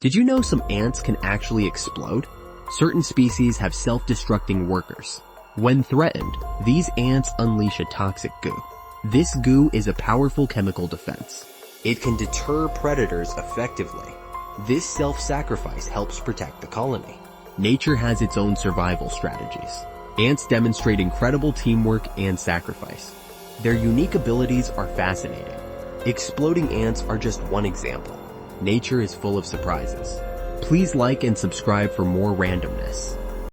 Did you know some ants can actually explode? Certain species have self-destructing workers. When threatened, these ants unleash a toxic goo. This goo is a powerful chemical defense. It can deter predators effectively. This self-sacrifice helps protect the colony. Nature has its own survival strategies. Ants demonstrate incredible teamwork and sacrifice. Their unique abilities are fascinating. Exploding ants are just one example. Nature is full of surprises. Please like and subscribe for more randomness.